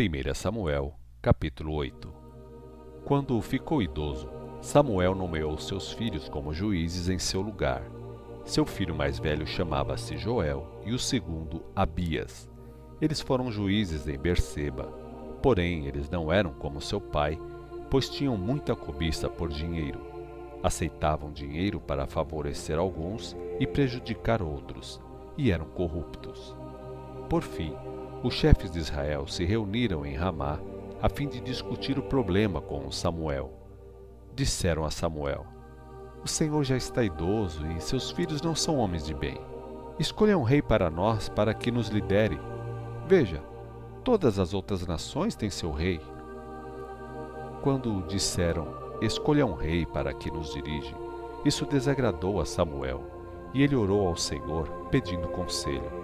1 Samuel, capítulo 8. Quando ficou idoso, Samuel nomeou seus filhos como juízes em seu lugar. Seu filho mais velho chamava-se Joel e o segundo Abias. Eles foram juízes em Berseba. Porém, eles não eram como seu pai, pois tinham muita cobiça por dinheiro. Aceitavam dinheiro para favorecer alguns e prejudicar outros, e eram corruptos. Por fim, os chefes de Israel se reuniram em Ramá a fim de discutir o problema com Samuel. Disseram a Samuel: "O Senhor já está idoso e seus filhos não são homens de bem. Escolha um rei para nós para que nos lidere. Veja, todas as outras nações têm seu rei." Quando disseram: "Escolha um rei para que nos dirige", isso desagradou a Samuel, e ele orou ao Senhor pedindo conselho.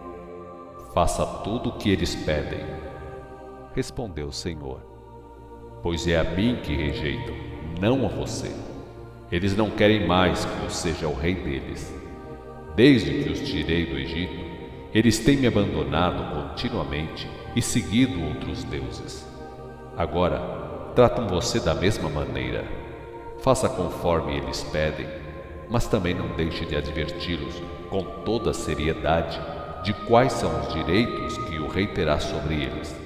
"Faça tudo o que eles pedem", respondeu o Senhor, "pois é a mim que rejeitam, não a você. Eles não querem mais que eu seja o rei deles. Desde que os tirei do Egito, eles têm me abandonado continuamente e seguido outros deuses. Agora, tratam você da mesma maneira. Faça conforme eles pedem, mas também não deixe de adverti-los com toda a seriedade de quais são os direitos que o rei terá sobre eles."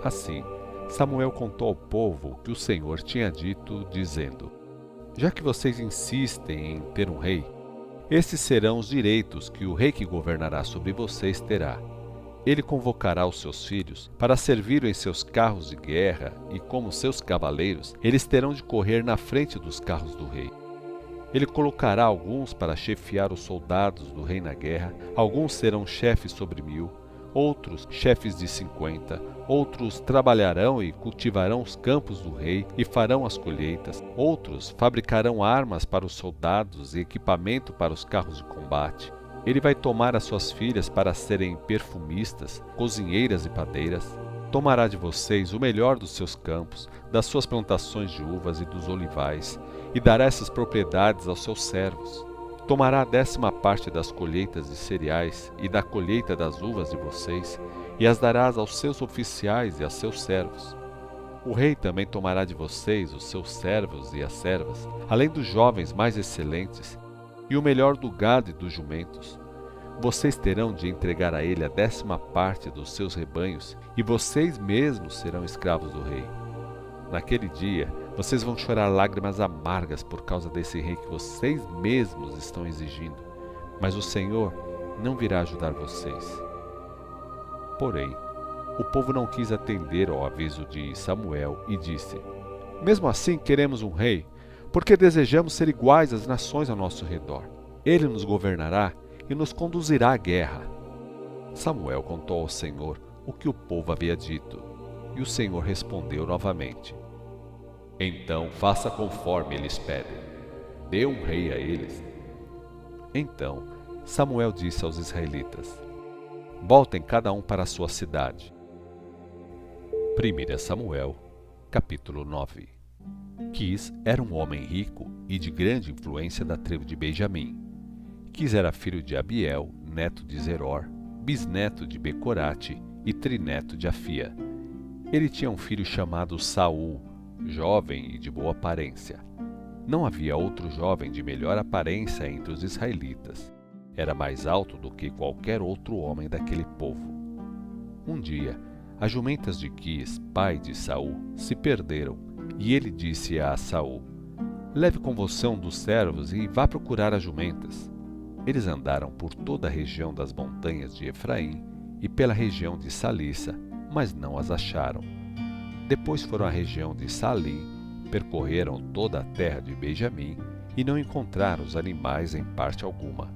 Assim, Samuel contou ao povo o que o Senhor tinha dito, dizendo: "Já que vocês insistem em ter um rei, esses serão os direitos que o rei que governará sobre vocês terá. Ele convocará os seus filhos para servir em seus carros de guerra e, como seus cavaleiros, eles terão de correr na frente dos carros do rei. Ele colocará alguns para chefiar os soldados do rei na guerra, alguns serão chefes sobre 1000, outros chefes de 50, outros trabalharão e cultivarão os campos do rei e farão as colheitas, outros fabricarão armas para os soldados e equipamento para os carros de combate. Ele vai tomar as suas filhas para serem perfumistas, cozinheiras e padeiras. Tomará de vocês o melhor dos seus campos, das suas plantações de uvas e dos olivais, e dará essas propriedades aos seus servos. Tomará a 10ª parte das colheitas de cereais e da colheita das uvas de vocês, e as darás aos seus oficiais e a seus servos. O rei também tomará de vocês os seus servos e as servas, além dos jovens mais excelentes, e o melhor do gado e dos jumentos. Vocês terão de entregar a ele a 10ª parte dos seus rebanhos, e vocês mesmos serão escravos do rei. Naquele dia, vocês vão chorar lágrimas amargas por causa desse rei que vocês mesmos estão exigindo, mas o Senhor não virá ajudar vocês." Porém, o povo não quis atender ao aviso de Samuel e disse: "Mesmo assim queremos um rei, porque desejamos ser iguais às nações ao nosso redor. Ele nos governará e nos conduzirá à guerra." Samuel contou ao Senhor o que o povo havia dito, e o Senhor respondeu novamente: "Então faça conforme eles pedem. Dê um rei a eles." Então Samuel disse aos israelitas: "Voltem cada um para a sua cidade." 1 Samuel, capítulo 9. Quis era um homem rico e de grande influência da tribo de Benjamim. Quis era filho de Abiel, neto de Zeror, bisneto de Becorate e trineto de Afia. Ele tinha um filho chamado Saul, jovem e de boa aparência. Não havia outro jovem de melhor aparência entre os israelitas. Era mais alto do que qualquer outro homem daquele povo. Um dia, as jumentas de Quis, pai de Saul, se perderam, e ele disse a Saul: "Leve com você um dos servos e vá procurar as jumentas." Eles andaram por toda a região das montanhas de Efraim e pela região de Salissa, mas não as acharam. Depois foram à região de Salim, percorreram toda a terra de Benjamim e não encontraram os animais em parte alguma.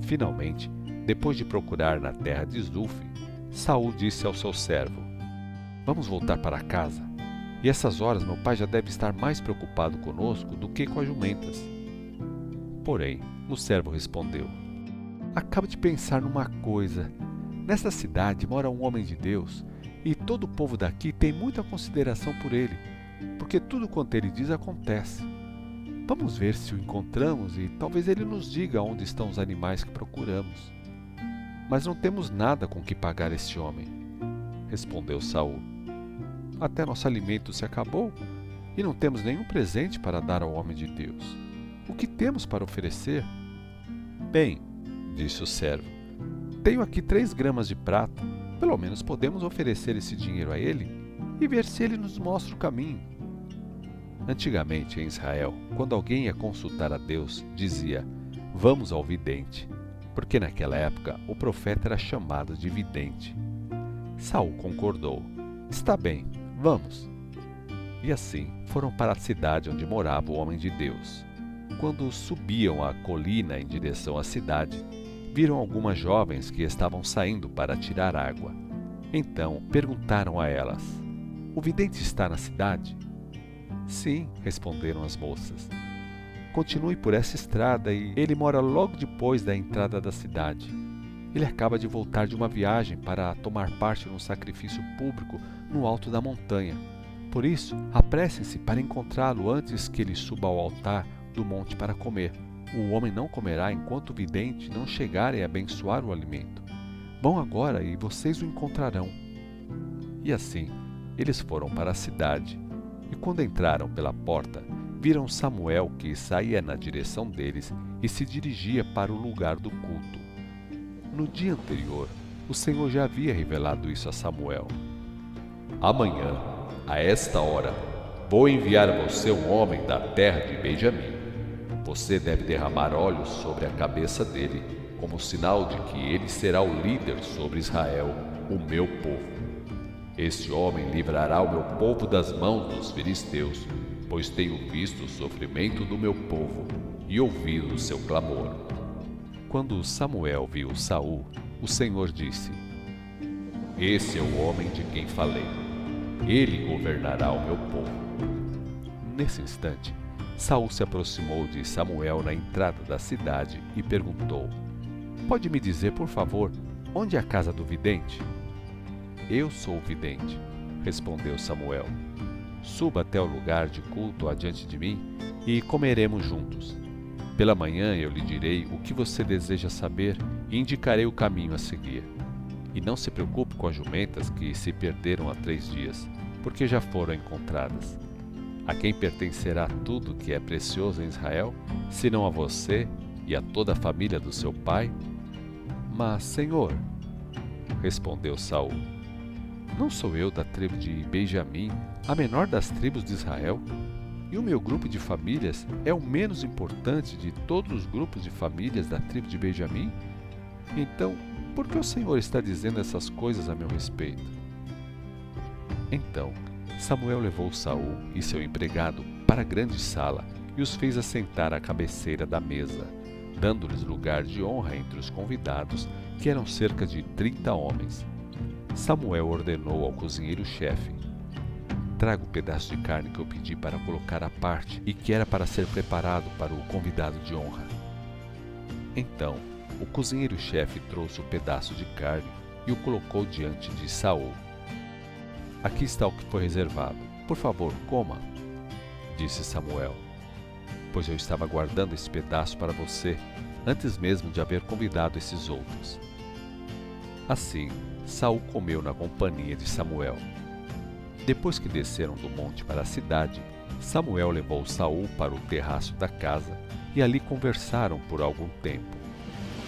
Finalmente, depois de procurar na terra de Zuf, Saul disse ao seu servo: "Vamos voltar para casa. E essas horas meu pai já deve estar mais preocupado conosco do que com as jumentas." Porém, o servo respondeu: "Acabo de pensar numa coisa. Nesta cidade mora um homem de Deus, e todo o povo daqui tem muita consideração por ele, porque tudo quanto ele diz acontece. Vamos ver se o encontramos e talvez ele nos diga onde estão os animais que procuramos. Mas não temos nada com que pagar este homem." respondeu Saul. Até nosso alimento se acabou e não temos nenhum presente para dar ao homem de Deus. O que temos para oferecer? Bem, disse o servo, tenho aqui 3 gramas de prata. Pelo menos podemos oferecer esse dinheiro a ele e ver se ele nos mostra o caminho. Antigamente em Israel, quando alguém ia consultar a Deus, dizia: vamos ao vidente, porque naquela época o profeta era chamado de vidente. Saul concordou. Está bem, vamos. E assim foram para a cidade onde morava o homem de Deus. Quando subiam a colina em direção à cidade, viram algumas jovens que estavam saindo para tirar água. Então perguntaram a elas: o vidente está na cidade? Sim, responderam as moças. Continue por essa estrada e ele mora logo depois da entrada da cidade. Ele acaba de voltar de uma viagem para tomar parte num sacrifício público no alto da montanha. Por isso, apressem-se para encontrá-lo antes que ele suba ao altar do monte para comer. O homem não comerá enquanto o vidente não chegar e abençoar o alimento. Vão agora e vocês o encontrarão. E assim, eles foram para a cidade. E quando entraram pela porta, viram Samuel que saía na direção deles e se dirigia para o lugar do culto. No dia anterior, o Senhor já havia revelado isso a Samuel. Amanhã, a esta hora, vou enviar a você um homem da terra de Benjamim. Você deve derramar óleo sobre a cabeça dele, como sinal de que ele será o líder sobre Israel, o meu povo. Este homem livrará o meu povo das mãos dos filisteus, pois tenho visto o sofrimento do meu povo e ouvido o seu clamor. Quando Samuel viu Saul, o Senhor disse: esse é o homem de quem falei. Ele governará o meu povo. Nesse instante, Saul se aproximou de Samuel na entrada da cidade e perguntou: pode me dizer, por favor, onde é a casa do vidente? Eu sou o vidente, respondeu Samuel. Suba até o lugar de culto adiante de mim e comeremos juntos. Pela manhã eu lhe direi o que você deseja saber e indicarei o caminho a seguir. E não se preocupe com as jumentas que se perderam há 3 dias, porque já foram encontradas. A quem pertencerá tudo que é precioso em Israel, senão a você e a toda a família do seu pai? Mas, Senhor, respondeu Saul, não sou eu da tribo de Benjamim, a menor das tribos de Israel? E o meu grupo de famílias é o menos importante de todos os grupos de famílias da tribo de Benjamim? Então, por que o Senhor está dizendo essas coisas a meu respeito? Então, Samuel levou Saul e seu empregado para a grande sala e os fez assentar à cabeceira da mesa, dando-lhes lugar de honra entre os convidados, que eram cerca de 30 homens. Samuel ordenou ao cozinheiro-chefe: traga o pedaço de carne que eu pedi para colocar à parte e que era para ser preparado para o convidado de honra. Então, o cozinheiro-chefe trouxe o pedaço de carne e o colocou diante de Saul. Aqui está o que foi reservado. Por favor, coma, disse Samuel, pois eu estava guardando esse pedaço para você, antes mesmo de haver convidado esses outros. Assim, Saul comeu na companhia de Samuel. Depois que desceram do monte para a cidade, Samuel levou Saul para o terraço da casa e ali conversaram por algum tempo.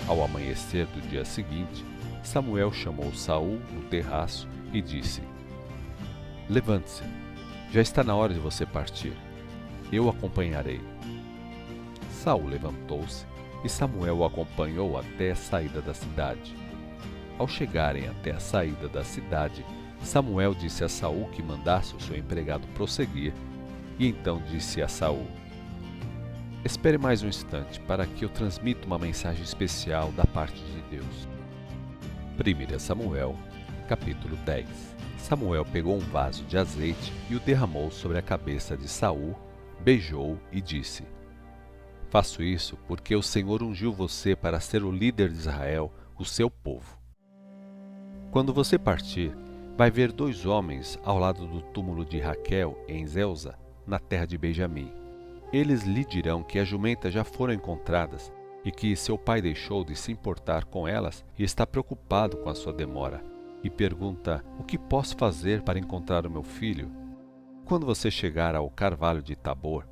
Ao amanhecer do dia seguinte, Samuel chamou Saul no terraço e disse: levante-se, já está na hora de você partir. Eu o acompanharei. Saul levantou-se e Samuel o acompanhou até a saída da cidade. Ao chegarem até a saída da cidade, Samuel disse a Saul que mandasse o seu empregado prosseguir, e então disse a Saul: espere mais um instante para que eu transmita uma mensagem especial da parte de Deus. 1 Samuel, capítulo 10. Samuel pegou um vaso de azeite e o derramou sobre a cabeça de Saul, beijou-o e disse: faço isso porque o Senhor ungiu você para ser o líder de Israel, o seu povo. Quando você partir, vai ver 2 homens ao lado do túmulo de Raquel em Zelza, na terra de Benjamim. Eles lhe dirão que as jumentas já foram encontradas e que seu pai deixou de se importar com elas e está preocupado com a sua demora. e pergunta: o que posso fazer para encontrar o meu filho? Quando você chegar ao carvalho de Tabor,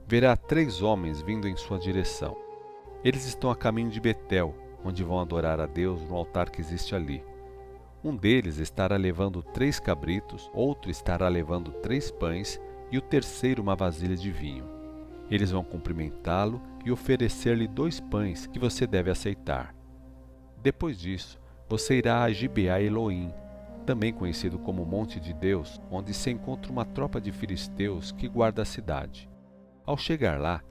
verá 3 homens vindo em sua direção. Eles estão a caminho de Betel, onde vão adorar a Deus no altar que existe ali. Um deles estará levando 3 cabritos, outro estará levando 3 pães e o terceiro uma vasilha de vinho. Eles vão cumprimentá-lo e oferecer-lhe 2 pães que você deve aceitar. Depois disso, você irá a Gibeá Elohim, também conhecido como Monte de Deus, onde se encontra uma tropa de filisteus que guarda a cidade. Ao chegar lá,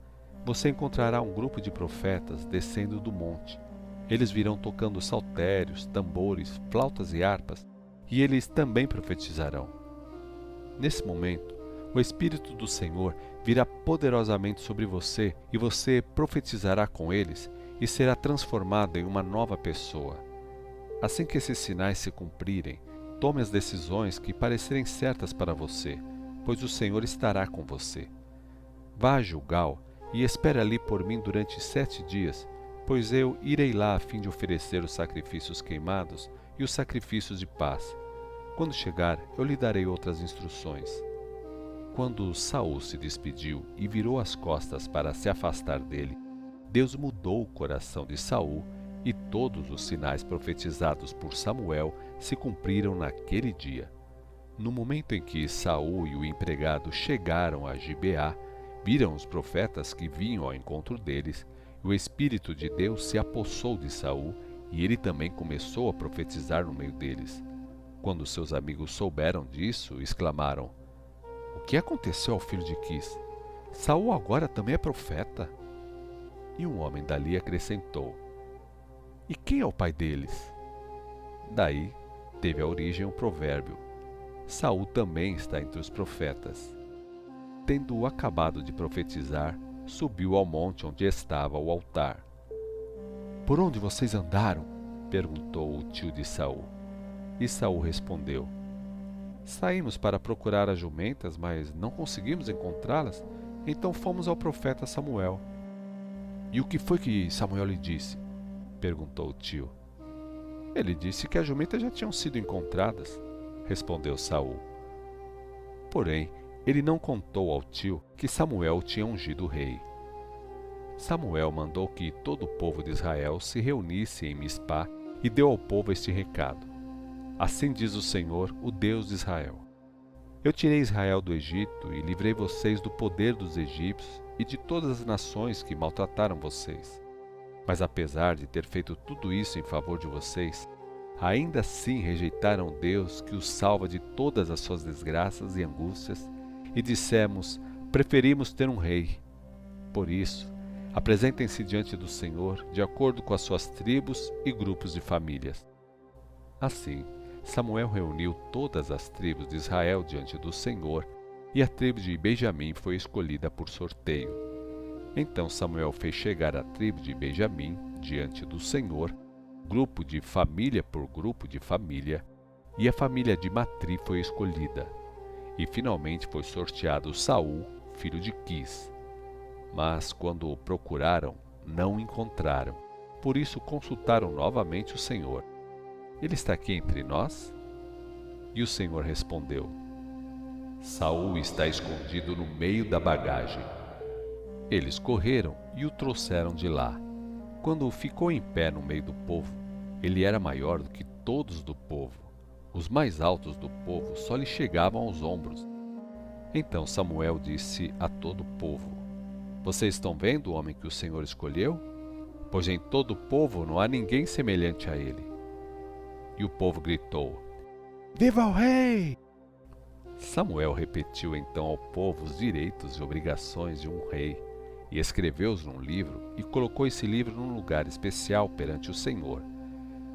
você encontrará um grupo de profetas descendo do monte. Eles virão tocando saltérios, tambores, flautas e harpas, e eles também profetizarão. Nesse momento, o Espírito do Senhor virá poderosamente sobre você e você profetizará com eles e será transformado em uma nova pessoa. Assim que esses sinais se cumprirem, tome as decisões que parecerem certas para você, pois o Senhor estará com você. Vá a Gilgal e espere ali por mim durante 7 dias, pois eu irei lá a fim de oferecer os sacrifícios queimados e os sacrifícios de paz. Quando chegar, eu lhe darei outras instruções. Quando Saul se despediu e virou as costas para se afastar dele, Deus mudou o coração de Saul e todos os sinais profetizados por Samuel se cumpriram naquele dia. No momento em que Saul e o empregado chegaram a Gibeá, viram os profetas que vinham ao encontro deles, e o Espírito de Deus se apossou de Saul, e ele também começou a profetizar no meio deles. Quando seus amigos souberam disso, exclamaram: o que aconteceu ao filho de Quis? Saul agora também é profeta? E um homem dali acrescentou: e quem é o pai deles? Daí teve a origem o provérbio: Saul também está entre os profetas. Tendo acabado de profetizar, subiu ao monte onde estava o altar. Por onde vocês andaram? Perguntou o tio de Saul. E Saul respondeu: saímos para procurar as jumentas, mas não conseguimos encontrá-las, então fomos ao profeta Samuel. E o que foi que Samuel lhe disse? Perguntou o tio. Ele disse que as jumentas já tinham sido encontradas, respondeu Saul. Porém, ele não contou ao tio que Samuel tinha ungido o rei. Samuel mandou que todo o povo de Israel se reunisse em Mispá e deu ao povo este recado: assim diz o Senhor, o Deus de Israel: eu tirei Israel do Egito e livrei vocês do poder dos egípcios e de todas as nações que maltrataram vocês. Mas apesar de ter feito tudo isso em favor de vocês, ainda assim rejeitaram Deus que os salva de todas as suas desgraças e angústias, e dissemos: preferimos ter um rei. Por isso, apresentem-se diante do Senhor de acordo com as suas tribos e grupos de famílias. Assim, Samuel reuniu todas as tribos de Israel diante do Senhor, e a tribo de Benjamim foi escolhida por sorteio. Então Samuel fez chegar a tribo de Benjamim diante do Senhor, grupo de família por grupo de família, e a família de Matri foi escolhida. E finalmente foi sorteado Saul, filho de Quis. Mas quando o procuraram, não o encontraram. Por isso consultaram novamente o Senhor: ele está aqui entre nós? E o Senhor respondeu: Saul está escondido no meio da bagagem. Eles correram e o trouxeram de lá. Quando ficou em pé no meio do povo, ele era maior do que todos do povo. Os mais altos do povo só lhe chegavam aos ombros. Então Samuel disse a todo o povo: vocês estão vendo o homem que o Senhor escolheu? Pois em todo o povo não há ninguém semelhante a ele. E o povo gritou: viva o rei! Samuel repetiu então ao povo os direitos e obrigações de um rei, e escreveu-os num livro e colocou esse livro num lugar especial perante o Senhor.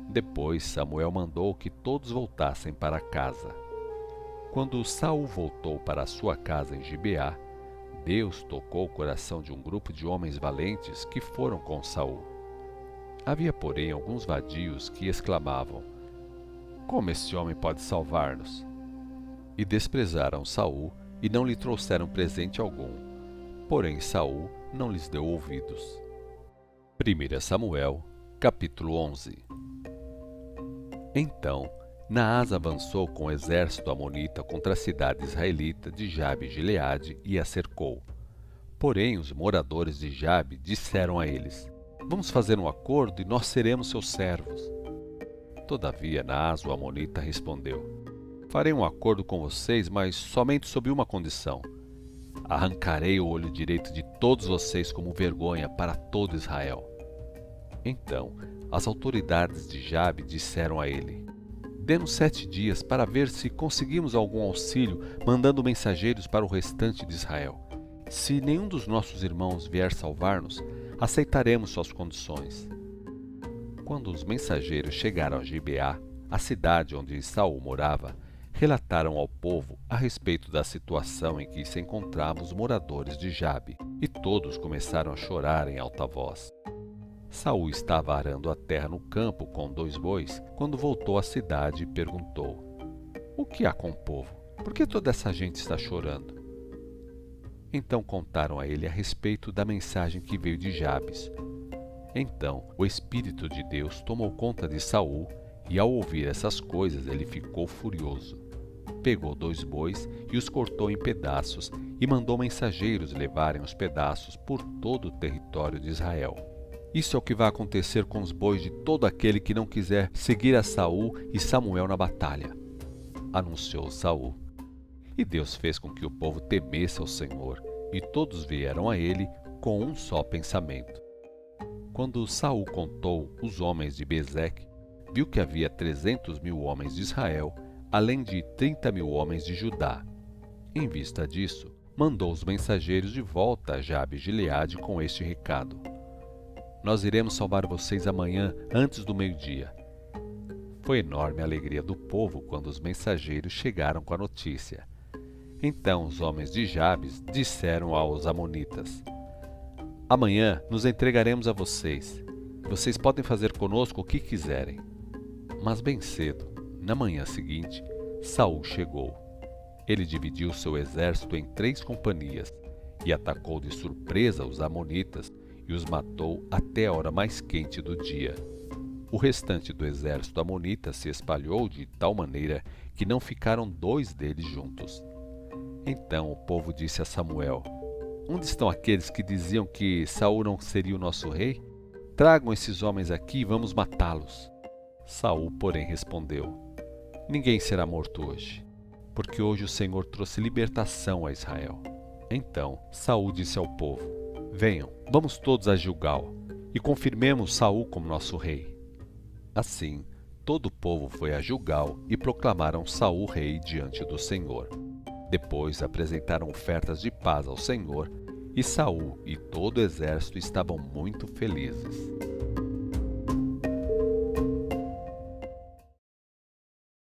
Depois Samuel mandou que todos voltassem para casa. Quando Saul voltou para a sua casa em Gibeá, Deus tocou o coração de um grupo de homens valentes que foram com Saul. Havia, porém, alguns vadios que exclamavam: como esse homem pode salvar-nos? E desprezaram Saul e não lhe trouxeram presente algum. Porém Saul não lhes deu ouvidos. 1 Samuel, capítulo 11. Então Naás avançou com o exército amonita contra a cidade israelita de Jabe Gileade e a cercou. Porém, os moradores de Jabe disseram a eles: Vamos fazer um acordo e nós seremos seus servos. Todavia, Naás, o amonita, respondeu: Farei um acordo com vocês, mas somente sob uma condição. Arrancarei o olho direito de todos vocês como vergonha para todo Israel. Então, as autoridades de Jabe disseram a ele: Dê-nos 7 dias para ver se conseguimos algum auxílio, mandando mensageiros para o restante de Israel. Se nenhum dos nossos irmãos vier salvar-nos, aceitaremos suas condições. Quando os mensageiros chegaram a Gibeá, a cidade onde Saul morava, relataram ao povo a respeito da situação em que se encontravam os moradores de Jabe, e todos começaram a chorar em alta voz. Saul estava arando a terra no campo com 2 bois, quando voltou à cidade e perguntou: O que há com o povo? Por que toda essa gente está chorando? Então contaram a ele a respeito da mensagem que veio de Jabes. Então o Espírito de Deus tomou conta de Saul, e ao ouvir essas coisas ele ficou furioso. Pegou 2 bois e os cortou em pedaços e mandou mensageiros levarem os pedaços por todo o território de Israel. Isso é o que vai acontecer com os bois de todo aquele que não quiser seguir a Saul e Samuel na batalha, anunciou Saul. E Deus fez com que o povo temesse ao Senhor, e todos vieram a ele com um só pensamento. Quando Saul contou os homens de Bezeque, viu que havia 300.000 homens de Israel, além de 30.000 homens de Judá. Em vista disso, mandou os mensageiros de volta a Jabe Gileade com este recado: Nós iremos salvar vocês amanhã antes do meio-dia. Foi enorme a alegria do povo quando os mensageiros chegaram com a notícia. Então os homens de Jabes disseram aos amonitas: Amanhã nos entregaremos a vocês. Vocês podem fazer conosco o que quiserem. Mas bem cedo, na manhã seguinte, Saul chegou. Ele dividiu seu exército em 3 companhias e atacou de surpresa os amonitas e os matou até a hora mais quente do dia. O restante do exército amonita se espalhou de tal maneira que não ficaram 2 deles juntos. Então o povo disse a Samuel: Onde estão aqueles que diziam que Saul não seria o nosso rei? Tragam esses homens aqui e vamos matá-los. Saul, porém, respondeu: Ninguém será morto hoje, porque hoje o Senhor trouxe libertação a Israel. Então Saul disse ao povo: Venham, vamos todos a Gilgal, e confirmemos Saul como nosso rei. Assim, todo o povo foi a Gilgal e proclamaram Saul rei diante do Senhor. Depois apresentaram ofertas de paz ao Senhor, e Saul e todo o exército estavam muito felizes.